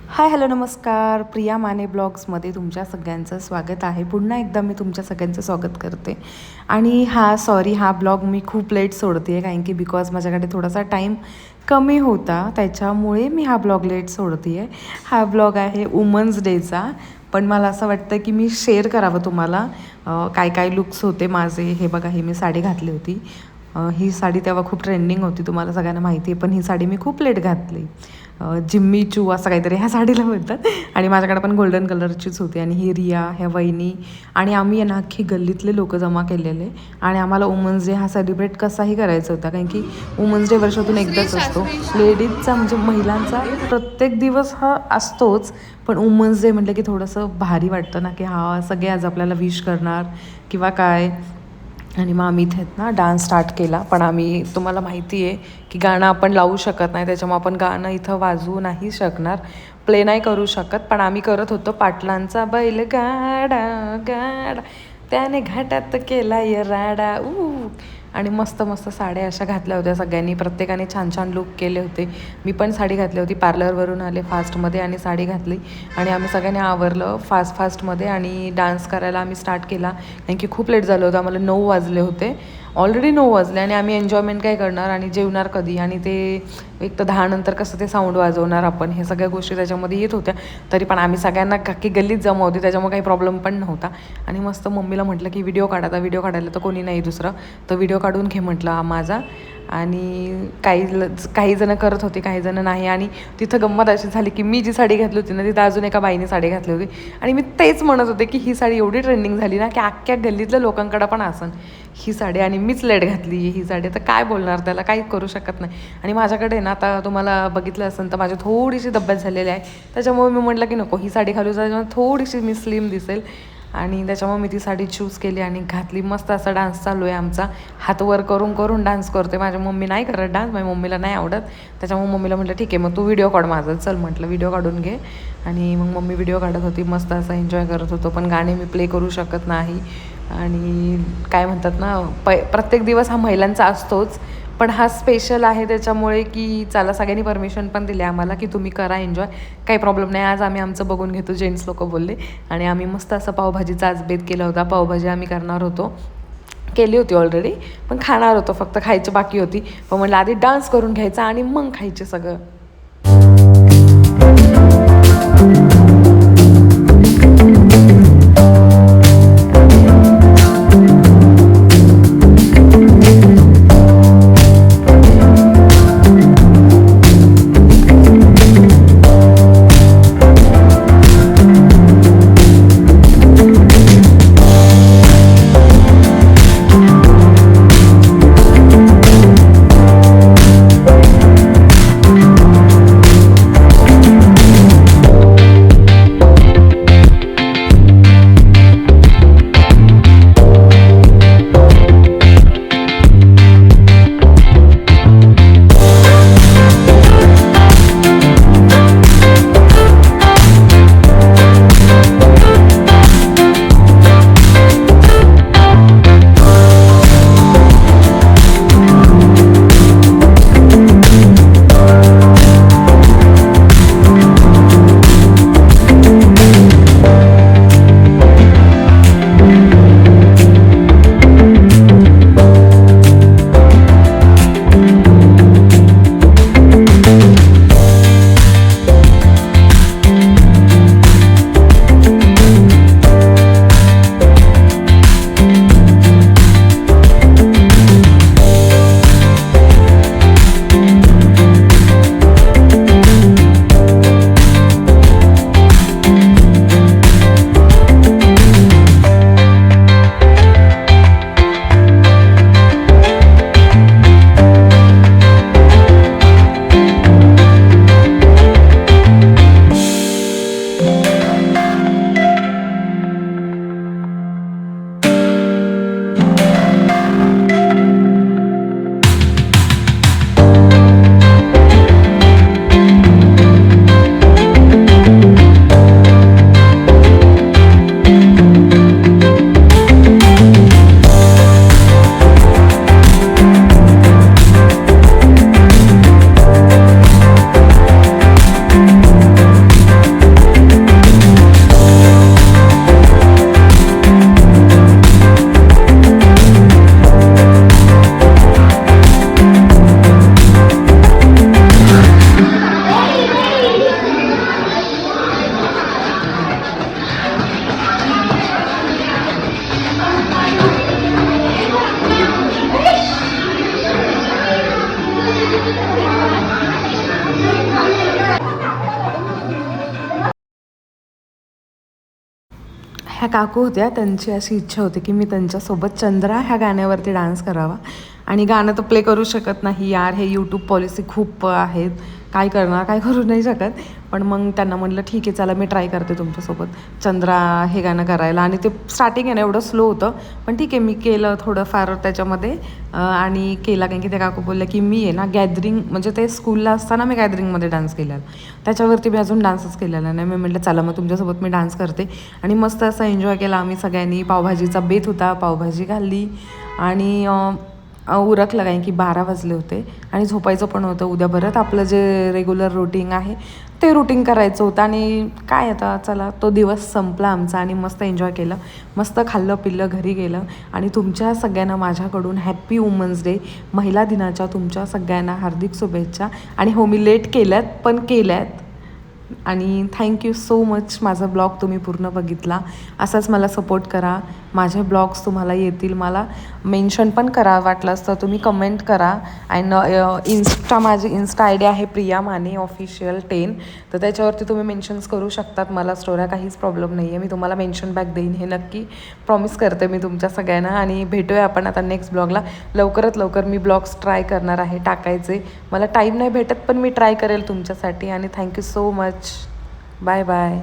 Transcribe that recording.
Hi hello नमस्कार. प्रिया माने ब्लॉग्समध्ये तुमच्या सगळ्यांचं स्वागत आहे. पुन्हा एकदा मी तुमच्या सगळ्यांचं स्वागत करते. आणि हा ब्लॉग मी खूप लेट सोडते आहे, कारण की बिकॉज माझ्याकडे थोडासा टाईम कमी होता, त्याच्यामुळे मी हा ब्लॉग लेट सोडते आहे. हा ब्लॉग आहे वुमन्स डेचा, पण मला असं वाटतं की मी शेअर करावं तुम्हाला काय काय लुक्स होते माझे. हे बघा, ही मी साडी घातली होती. ही साडी तेव्हा खूप ट्रेंडिंग होती, तुम्हाला सगळ्यांना माहिती आहे, पण ही साडी मी खूप लेट घातली. जिम्मी चू असं काहीतरी ह्या साडीला म्हणतात. आणि माझ्याकडे पण गोल्डन कलरचीच होती. आणि ही रिया, ह्या वहिनी आणि आम्ही ना अख्खी गल्लीतले लोक जमा केलेले. आणि आम्हाला वुमन्स डे हा सेलिब्रेट कसाही करायचा होता, कारण की वुमन्स डे वर्षातून एकदाच असतो. लेडीजचा म्हणजे महिलांचा प्रत्येक दिवस हा असतोच, पण वुमन्स डे म्हटलं की थोडंसं भारी वाटतं ना, की हा सगळे आज आपल्याला विश करणार किंवा काय. आणि मग आम्ही इथे ना डान्स स्टार्ट केला, पण आम्ही, तुम्हाला माहिती आहे की गाणं आपण लावू शकत नाही, त्याच्यामुळे आपण गाणं इथं वाजवू नाही शकणार, प्ले नाही करू शकत. पण आम्ही करत होतो पाटलांचा बैल गाडा गाडा, त्याने घाटात केला ये राडा आणि मस्त मस्त साड्या अशा घातल्या होत्या सगळ्यांनी. प्रत्येकाने छान छान लुक केले होते. मी पण साडी घातली होती, पार्लरवरून आले फास्टमध्ये आणि साडी घातली. आणि आम्ही सगळ्यांनी आवरलं फास्टमध्ये आणि डान्स करायला आम्ही स्टार्ट केला, कारण की खूप लेट झालं होतं. आम्हाला 9 वाजले होते, ऑलरेडी 9 वाजले. आणि आम्ही एन्जॉयमेंट काय करणार आणि जेवणार कधी, आणि ते एक तर 10 नंतर कसं ते साऊंड वाजवणार आपण, हे सगळ्या गोष्टी त्याच्यामध्ये येत होत्या. तरी पण आम्ही सगळ्यांना की गल्लीत जमा होती, त्याच्यामुळे काही प्रॉब्लेम पण नव्हता. आणि मस्त मम्मीला म्हटलं की व्हिडिओ काढायला तर कोणी नाही दुसरं, तर व्हिडिओ काढून घे म्हटलं माझा. आणि काही जण करत होते, काही जण नाही. आणि तिथं गंमत अशी झाली की मी जी साडी घातली होती ना, तिथं अजून एका बाईने साडी घातली होती. आणि मी तेच म्हणत होते की ही साडी एवढी ट्रेंडिंग झाली ना, की अख्ख्या गल्लीतल्या लोकांकडं पण असन ही साडी, आणि मीच लेट घातली ही साडी. तर काय बोलणार, त्याला काही करू शकत नाही. आणि माझ्याकडे ना, आता तुम्हाला बघितलं असेल तर माझी थोडीशी तब्येत झालेली आहे, त्याच्यामुळे मी म्हटलं की नको ही साडी घालू, त्याच्यामुळे थोडीशी मी स्लिम दिसेल. आणि त्याच्यामुळे मी ती साडी चूज केली आणि घातली. मस्त असा डान्स चालू आहे आमचा, हात वर करून करून डान्स करते. माझी मम्मी नाही करत डान्स, माझ्या मम्मीला नाही आवडत, त्याच्यामुळे मम्मीला म्हटलं ठीक आहे मग तू व्हिडिओ काढ माझा, चल म्हटलं व्हिडिओ काढून घे. आणि मग मम्मी व्हिडिओ काढत होती, मस्त असा एन्जॉय करत होतो. पण गाणे मी प्ले करू शकत नाही. आणि काय म्हणतात ना, प्रत्येक दिवस हा महिलांचा असतोच, पण हा स्पेशल आहे त्याच्यामुळे की चला, सगळ्यांनी परमिशन पण दिली आम्हाला की तुम्ही करा एन्जॉय, काही प्रॉब्लेम नाही. आज आम्ही आमचं बघून घेतो, जेंट्स लोक बोलले. आणि आम्ही मस्त असं पावभाजीचा आज बेत केला होता. पावभाजी आम्ही करणार होतो, केली होती ऑलरेडी, पण खाणार होतो, फक्त खायची बाकी होती. पण म्हटलं आधी डान्स करून घ्यायचा आणि मग खायचे सगळं. ह्या काकू होत्या, त्यांची अशी इच्छा होती की मी त्यांच्यासोबत चंद्रा ह्या गाण्यावरती डान्स करावा. आणि गाणं तर प्ले करू शकत नाही यार, हे यूट्यूब पॉलिसी खूप आहेत, काय करणार, काय करू नाही शकत. पण मग त्यांना म्हटलं ठीक आहे चला मी ट्राय करते तुमच्यासोबत चंद्रा हे गाणं करायला. आणि ते स्टार्टिंग आहे ना एवढं स्लो होतं, पण ठीक आहे मी केलं थोडंफार त्याच्यामध्ये आणि केला. कारण की ते काकू बोलले की मी आहे ना गॅदरिंग, म्हणजे ते स्कूलला असताना मी गॅदरिंगमध्ये डान्स केलेला, त्याच्यावरती मी अजून डान्सच केलेला नाही. मी म्हटलं चला मग तुमच्यासोबत मी डान्स करते. आणि मस्त असं एन्जॉय केला आम्ही सगळ्यांनी. पावभाजीचा बेत होता, पावभाजी खाल्ली आणि उरकलं काय की 12 वाजले होते आणि झोपायचं पण होतं. उद्या परत आपलं जे रेग्युलर रुटीन आहे ते रुटीन करायचं होतं. आणि काय आता चला तो दिवस संपला आमचा आणि मस्त एन्जॉय केलं, मस्त खाल्लं पिल्लं, घरी गेलं. आणि तुमच्या सगळ्यांना माझ्याकडून हॅप्पी वुमन्स डे, महिला दिनाच्या तुमच्या सगळ्यांना हार्दिक शुभेच्छा. आणि हो मी लेट केल्यात पण केल्यात. आणि थँक्यू सो मच, माझा ब्लॉग तुम्ही पूर्ण बघितला. असाच मला सपोर्ट करा, माझे ब्लॉग्स तुम्हाला येतील. मला मेन्शन पण करा, वाटलं असतं तुम्ही कमेंट करा. अँड माझी इन्स्टा आय डी आहे प्रिया माने ऑफिशियल 10, तर त्याच्यावरती तुम्ही मेन्शन्स करू शकतात मला स्टोऱ्या, काहीच प्रॉब्लेम नाही आहे. मी तुम्हाला मेन्शन बॅक देईन, हे नक्की प्रॉमिस करते मी तुमच्या सगळ्यांना. आणि भेटूया आपण आता नेक्स्ट ब्लॉगला. लवकरात लवकर मी ब्लॉग्स ट्राय करणार आहे टाकायचे. मला टाईम नाही भेटत पण मी ट्राय करेल तुमच्यासाठी. आणि thank you so much, bye bye.